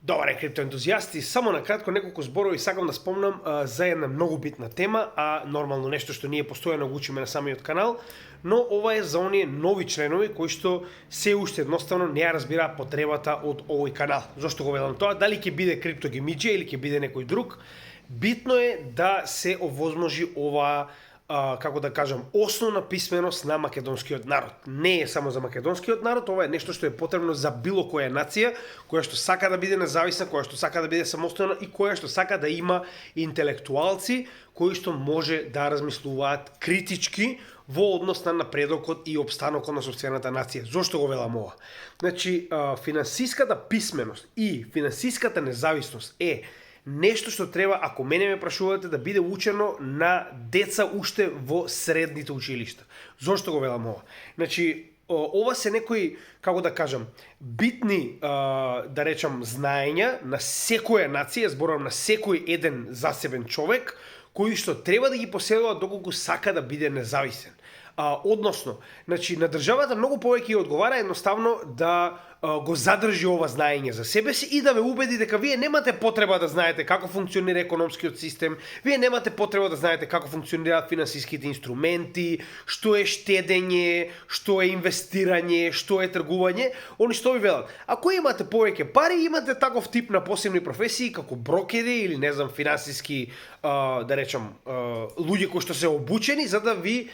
Добре, криптоентузијасти, само на кратко неколку зборови сакам да спомнам за една многу битна тема, а нормално нешто што ние постојано го учиме на самиот канал, но ова е за оние нови членови кои што се уште едноставно не ја разбираат потребата од овој канал. Зошто го велам тоа? Дали ќе биде криптогемиџе или ќе биде некој друг? Битно е да се овозможи ова како да кажам, основна писменост на македонскиот народ. Не е само за македонскиот народ, ова е нешто што е потребно за било која нација, која што сака да биде независна, која што сака да биде самостојна и која што сака да има интелектуалци кои што може да размислуваат критички во однос на напредокот и опстанокот на сопствената нација. Зошто го велам ова? Значи, финансиската писменост и финансиската независност е нешто што треба, ако мене ме прашувате, да биде учено на деца уште во средните училишта. Зошто го велам ова? Значи, ова се некои, како да кажам, битни, да речам, знаења на секоја нација, зборувам на секој еден засебен човек, кои што треба да ги поседува доколку сака да биде независен. Односно, значи, на државата многу повеќе одговара едноставно да го задржи ова знаење за себе си и да ве убеди дека вие немате потреба да знаете како функционира економскиот систем, вие немате потреба да знаете како функционираат финансиските инструменти, што е штедење, што е инвестирање, што е тргување. Они што ви велат, ако имате повеќе пари, имате таков тип на посебни професии како брокери или не знам финансиски да речам луѓе кои што се обучени за да ви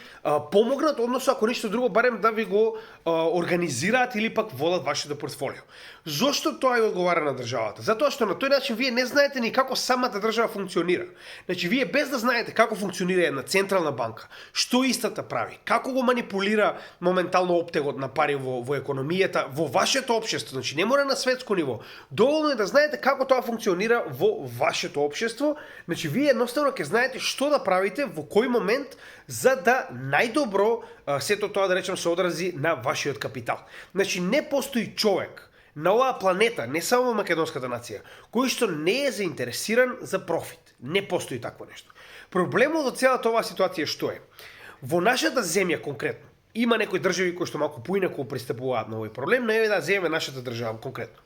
помогнат, односно ако ништо друго барем да ви го организираат или пак водат вашето портфолио. Зошто тоа ја одговара на државата? Затоа што на тој начин вие не знаете ни како самата држава функционира. Значи вие без да знаете како функционира една централна банка, што истата прави, како го манипулира моментално оптегот на пари во економијата, во вашето општество, значи не мора на светско ниво. Доволно е да знаете како тоа функционира во вашето општество, значи вие едноставно ќе знаете што да правите во кој момент за да најдобро сето тоа да речем се одрази на вашиот капитал. Значи не постои човек на оваа планета, не само во македонската нација, кој што не е заинтересиран за профит. Не постои такво нешто. Проблемот од целата оваа ситуација што е? Во нашата земја конкретно, има некои држави кои што малку поинаку пристапуваат на овој проблем, но еве да земеме нашата држава конкретно.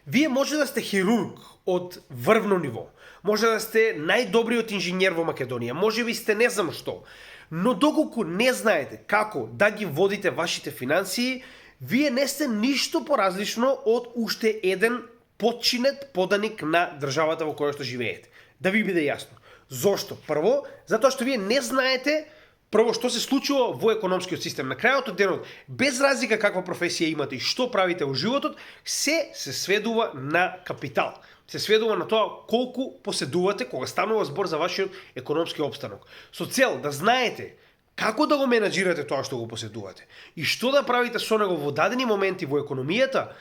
Вие може да сте хирург од врвно ниво, може да сте најдобриот инженер во Македонија, може би сте не знам што, но доколку не знаете како да ги водите вашите финансии, вие не сте ништо поразлично од уште еден подчинет поданик на државата во која што живеете. Да ви биде јасно. Зошто? Прво, затоа што вие не знаете прво што се случува во економскиот систем. На крајот од денот, без разлика каква професија имате и што правите во животот, се сведува на капитал. Се сведува на тоа колку поседувате кога станува збор за вашиот економски опстанок. Со цел да знаете како да го менаџирате тоа што го поседувате и што да правите со него во дадени моменти во економијата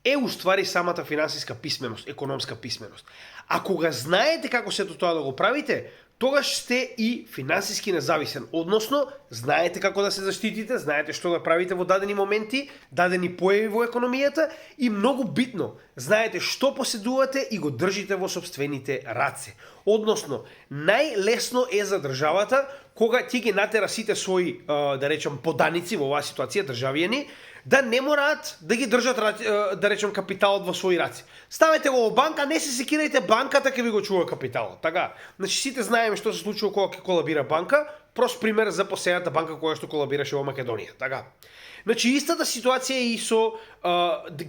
е уствари самата финансиска писменост, економска писменост. А кога знаете како сето тоа да го правите, тогаш сте и финансиски независен, односно знаете како да се заштитите, знаете што да правите во дадени моменти, дадени појави во економијата и многу битно, знаете што поседувате и го држите во сопствените раце. Односно, најлесно е за државата кога ќе ги натера сите своји, да речем, поданици во оваа ситуација, државјани, да не мораат да ги држат, да речем, капиталот во своји раци. Ставете го во банка, не се секирајте, банката ќе ви го чува капиталот. Така, значи сите знаеме што се случува кога ќе колабира банка, прост пример за последната банка која што колабираше во Македонија. Така. Значи истата ситуација е и со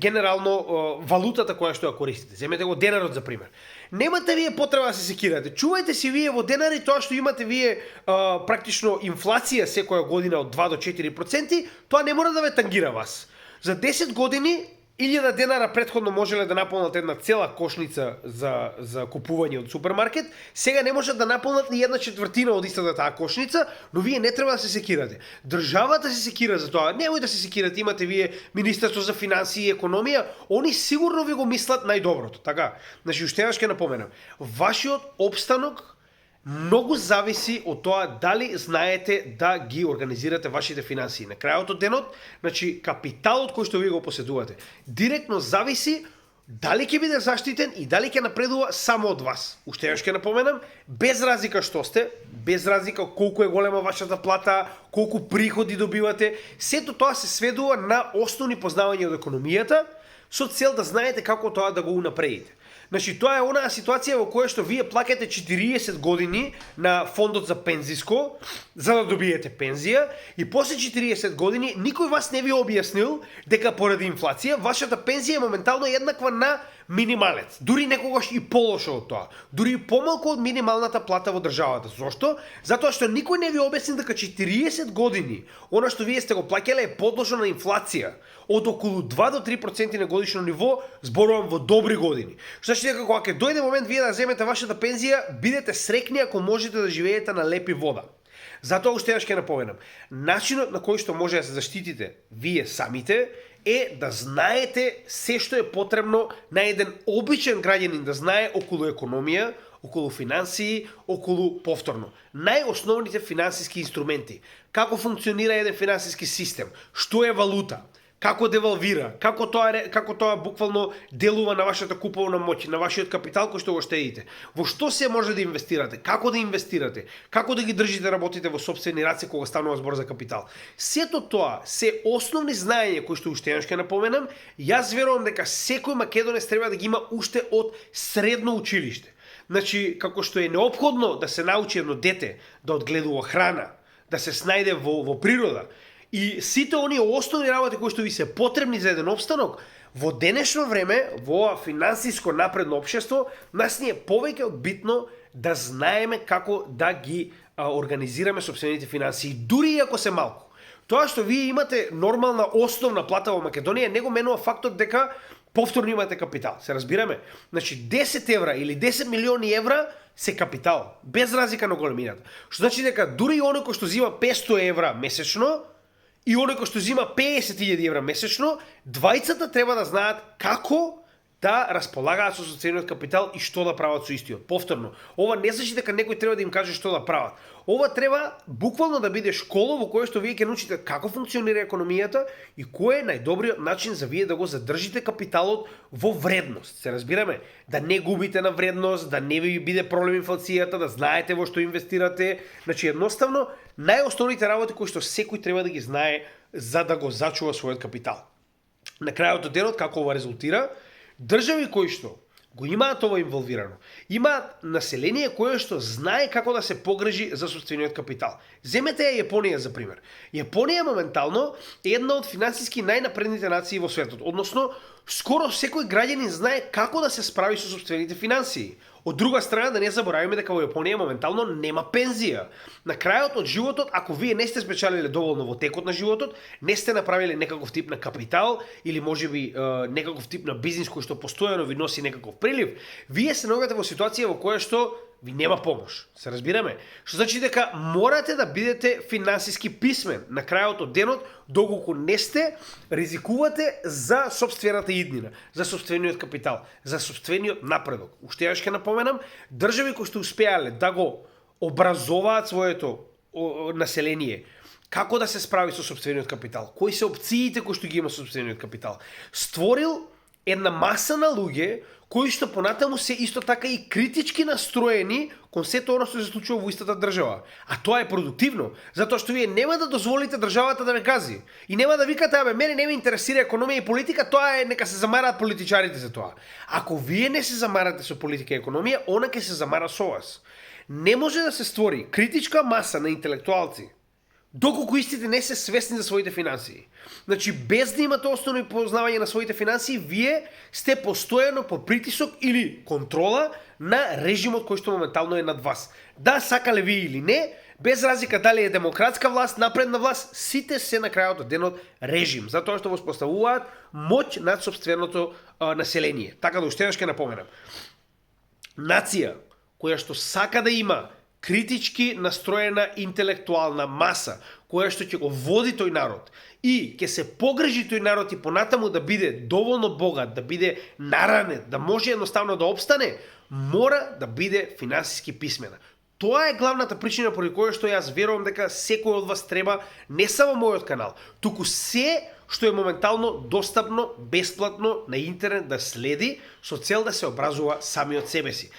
генерално валутата која што ја користите. Земете го денарот за пример. Немате вие потреба да се секирате. Чувајте си вие во денари тоа што имате вие практично инфлација секоја година од 2 до 4%, тоа не мора да ве тангира вас. За 10 години 1000 денара претходно можеле да наполнат една цела кошница за купување од супермаркет, сега не можат да наполнат ни 1/4 од истата таа кошница, но вие не треба да се секирате. Државата се секира за тоа. Немој да се секирате, имате вие Министерство за финансии и економија, они сигурно ви го мислат најдоброто, така? Значи уште еднаш ќе напоменам, вашиот опстанок многу зависи од тоа дали знаете да ги организирате вашите финансии. На крајот од денот, значи капиталот кој што вие го поседувате, директно зависи дали ќе биде заштитен и дали ќе напредува само од вас. Уште еднаш ќе напоменам, без разлика што сте, без разлика колку е голема вашата плата, колку приходи добивате, сето тоа се сведува на основни познавања од економијата, со цел да знаете како тоа да го унапредите. Значи, тоа е онаа ситуација во која што вие плакате 40 години на фондот за пензиско, за да добиете пензија, и после 40 години никој вас не ви објаснил дека поради инфлација вашата пензија е моментално еднаква на минималец. Дури некогаш и полошо од тоа. Дури и помалку од минималната плата во државата. Зошто? Затоа што никој не ви објасни дека 40 години она што вие сте го плаќале е подложено на инфлација од околу 2 до 3% на годишно ниво, зборувам во добри години. Што значи дека кога ќе дојде момент вие да земете вашата пензија, бидете среќни ако можете да живеете на леп и вода. Затоа уште еднаш ќе напоменам, начинот на кој што може да се заштитите вие самите е да знаете се што е потребно на еден обичен граѓанин да знае околу економија, околу финансии, околу повторно најосновните финансиски инструменти. Како функционира еден финансиски систем, што е валута, како девалвира, како тоа буквално делува на вашата куповна моќ, на вашиот капитал кој што го штедите. Во што се може да инвестирате, како да инвестирате, како да ги држите работите во сопствени раце кога станува збор за капитал. Сето тоа се основни знаења кои што уште еднаш ќе напоменам. Јас верувам дека секој македонец треба да ги има уште од средно училиште. Значи, како што е неопходно да се научи едно дете да одгледува храна, да се снајде во природа, и сите оние основни работи кои што ви се потребни за еден опстанок, во денешно време, во ова финансиско напредно општество, нас ни е повеќе од битно да знаеме како да ги организираме сопствените финансии, дури и ако се малку. Тоа што вие имате нормална основна плата во Македонија не го менува фактот дека повторно имате капитал. Се разбираме? Значи 10 евра или 10 милиони евра се капитал, без разлика на големината. Што значи дека дури и оној кој што зима 500 евра месечно и оној кој што зима 50.000 евра месечно, двајцата треба да знаат како да располагаат со соцениот капитал и што да прават со истиот. Повторно, ова не значи дека некој треба да им каже што да прават. Ова треба буквално да биде школа во која што вие ќе научите како функционира економијата и кој е најдобриот начин за вие да го задржите капиталот во вредност. Се разбираме? Да не губите на вредност, да не ви биде проблем инфлацијата, да знаете во што инвестирате. Значи, едноставно, најосновните работи кои што секој треба да ги знае за да го зачува својот капитал. На крајот од денот, како ова резултира? Држави кои што го имаат ова инволвирано, имаат население кое што знае како да се погрижи за сопствениот капитал. Земете ја Јапонија за пример. Јапонија моментално е една од финансиски најнапредните нации во светот, односно скоро секој граѓанин знае како да се справи со сопствените финансии. Од друга страна, да не забораваме дека во Јапонија моментално нема пензија. На крајот од животот, ако вие не сте спечалиле доволно во текот на животот, не сте направиле некаков тип на капитал или можеби некаков тип на бизнис кој што постојано ви носи некаков прилив, вие се наоѓате во ситуација во која што ви нема помош. Се разбираме? Што значи дека морате да бидете финансиски писмен на крајот од денот, доколку не сте, ризикувате за сопствената иднина, за сопствениот капитал, за сопствениот напредок. Уште јаш ќе напоменам, држави кои што успеале да го образоваат своето население, како да се справи со сопствениот капитал, кои се опциите кои што ги има со сопствениот капитал, створил една маса на луѓе кои што понатаму се исто така и критички настроени кон сето оно што се случува во истата држава. А тоа е продуктивно, затоа што вие нема да дозволите државата да ве гази. И нема да викате, абе, мене не ме интересира економија и политика, тоа е, нека се замараат политичарите за тоа. Ако вие не се замарате со политика и економија, она ќе се замара со вас. Не може да се створи критичка маса на интелектуалци доколку истите не се свесни за своите финансии. Значи, без да имате основно познавање на своите финансии, вие сте постојано под притисок или контрола на режимот кој што моментално е над вас. Да сакале ви или не, без разлика дали е демократска власт, напредна власт, сите се на крајот од денот режим, затоа што воспоставуваат моќ над сопственото население. Така да уште еднаш ќе напоменам. Нација која што сака да има критички настроена интелектуална маса, која што ќе го води тој народ и ќе се погрижи тој народ и понатаму да биде доволно богат, да биде наранет, да може едноставно да опстане, мора да биде финансиски писмена. Тоа е главната причина поради која што јас верувам дека секој од вас треба, не само мојот канал, туку се што е моментално достапно, бесплатно на интернет да следи со цел да се образува самиот себе си.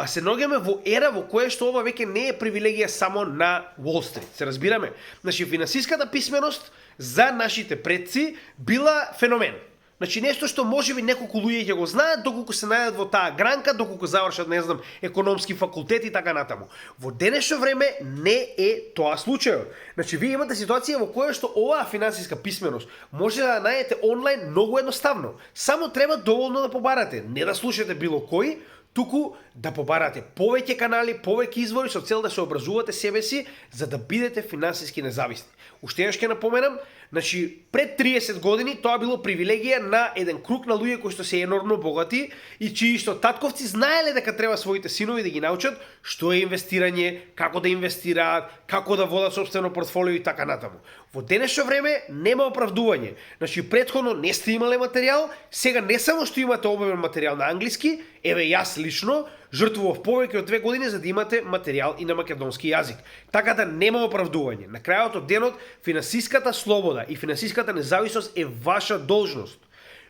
Се наоѓаме во ера во која што ова веќе не е привилегија само на Wall Street. Се разбираме? Значи, финансиската писменост за нашите предци била феномен. Значи нешто што можеби неколку луѓе ќе го знаат доколку се најдат во таа гранка, доколку завршат, не знам, економски факултет и така натаму. Во денешно време не е тоа случајот. Значи вие имате ситуација во која што оваа финансиска писменост може да најдете онлайн многу едноставно. Само треба доволно да побарате, не да слушате било кој, туку да побарате повеќе канали, повеќе извори со цел да се образувате себе си за да бидете финансиски независни. Уште еднаш ќе напоменам, значи пред 30 години тоа било привилегија на еден круг на луѓе кои што се енормно богати и чии што татковци знаеле дека треба своите синови да ги научат што е инвестирање, како да инвестираат, како да водат сопствено портфолио и така натаму. Во денешно време нема оправдување. Значи претходно не сте имале материјал, сега не само што имате обемен материјал на англиски, еве јас лично жртвував повеќе од 2 години за да имате материјал и на македонски јазик. Така да нема оправдување. На крајот од денот финансиската слобода и финансиската независност е ваша должност.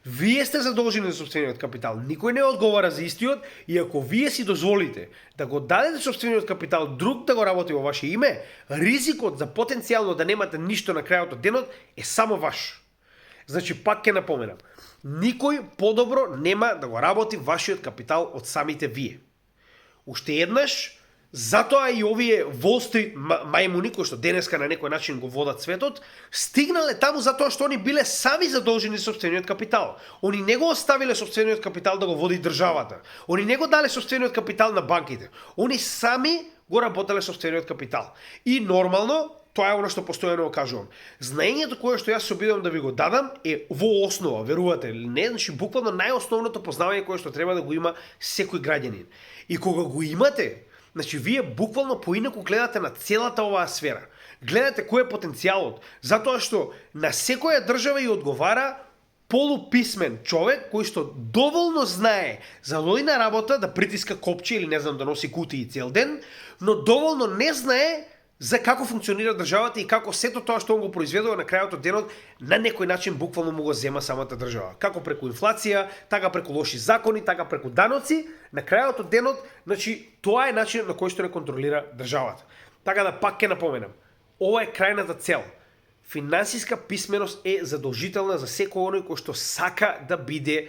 Вие сте задолжени за сопствениот капитал. Никој не одговара за истиот и ако вие си дозволите да го дадете сопствениот капитал друг да го работи во ваше име, ризикот за потенцијално да немате ништо на крајот од денот е само ваш. Значи пак ќе напоменам. Никој подобро нема да го работи вашиот капитал од самите вие. Уште еднаш, затоа и овие Wall Street мајмуни кои што денеска на некој начин го водат светот, стигнале таму затоа што они биле сами задолжени за сопствениот капитал. Они не го оставиле сопствениот капитал да го води државата. Они не го дале сопствениот капитал на банките. Они сами го работеле сопствениот капитал. И нормално, тоа е оно што постојано го кажувам. Знаењето кое што јас се обидувам да ви го дадам е во основа, верувате ли не, значи буквално најосновното познавање кое што треба да го има секој граѓанин. И кога го имате, значи вие буквално поинаку гледате на целата оваа сфера. Гледате кој е потенцијалот, затоа што на секоја држава и одговара полуписмен човек кој што доволно знае за да оди на работа да притиска копче или не знам да носи кутии цел ден, но доволно не знае за како функционира државата и како сето тоа што он го произведува на крајот од денот на некој начин буквално му го зема самата држава. Како преку инфлација, така преку лоши закони, така преку даноци, на крајот од денот, значи тоа е начинот на кој што не контролира државата. Така да пак ќе напоменам, ова е крајната цел. Финансиска писменост е задолжителна за секој оној кој што сака да биде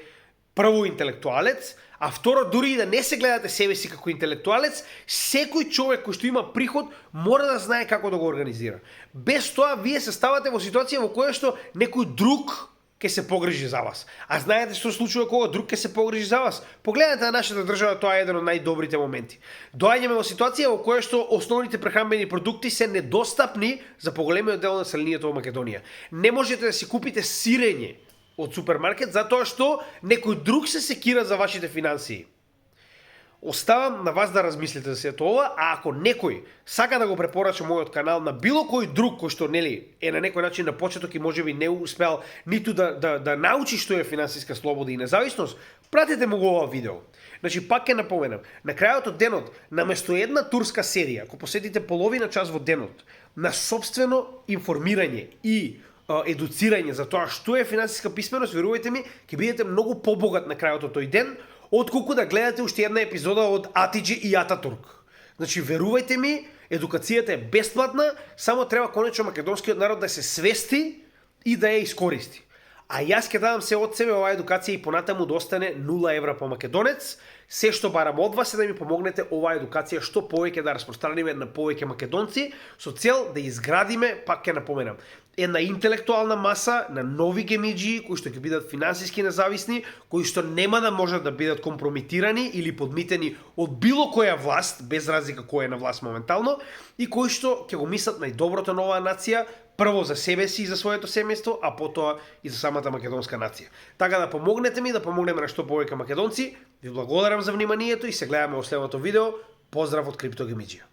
прво интелектуалец, а второ, дури и да не се гледате себе си како интелектуалец, секој човек кој што има приход мора да знае како да го организира. Без тоа, вие се ставате во ситуација во која што некој друг ќе се погрижи за вас. А знаете што случува кога друг ќе се погрижи за вас? Погледнете на нашата држава, тоа е еден од најдобрите моменти. Доаѓаме во ситуација во која што основните прехранбени продукти се недостапни за поголемиот дел на населението во Македонија. Не можете да си купите сирење од супермаркет затоа што некој друг се секира за вашите финансии. Оставам на вас да размислите за сето ова, а ако некој сака да го препорача мојот канал на било кој друг кој што нели е на некој начин на почеток и можеби не успеал ниту да научи што е финансиска слобода и независност, пратете му го ова видео. Значи пак ќе напоменам, на крајот од денот, наместо една турска серија, ако посетите половина час во денот на сопствено информирање и едуцирање за тоа што е финансиска писменост, верувајте ми, ќе бидете многу побогат на крајот од тој ден, отколку да гледате уште една епизода од Атиџи и Ататурк. Значи, верувајте ми, едукацијата е бесплатна, само треба конечно македонскиот народ да се свести и да ја искористи. А јас ќе дадам се од себе оваа едукација и понатаму да остане 0 евра по македонец. Се што барам од вас е да ми помогнете оваа едукација што повеќе да распространиме на повеќе македонци со цел да изградиме, пак ќе напоменам, една интелектуална маса на нови гемиџи кои што ќе бидат финансиски независни, кои што нема да можат да бидат компрометирани или подмитени од било која власт, без разлика која е на власт моментално, и кои што ќе го мислат најдоброто на оваа нација, прво за себе си и за своето семејство, а потоа и за самата македонска нација. Така да помогнете ми да помогнеме на што повеќе македонци. Ви благодарам за вниманието и се гледаме во следното видео. Поздрав од Криптогемиџија.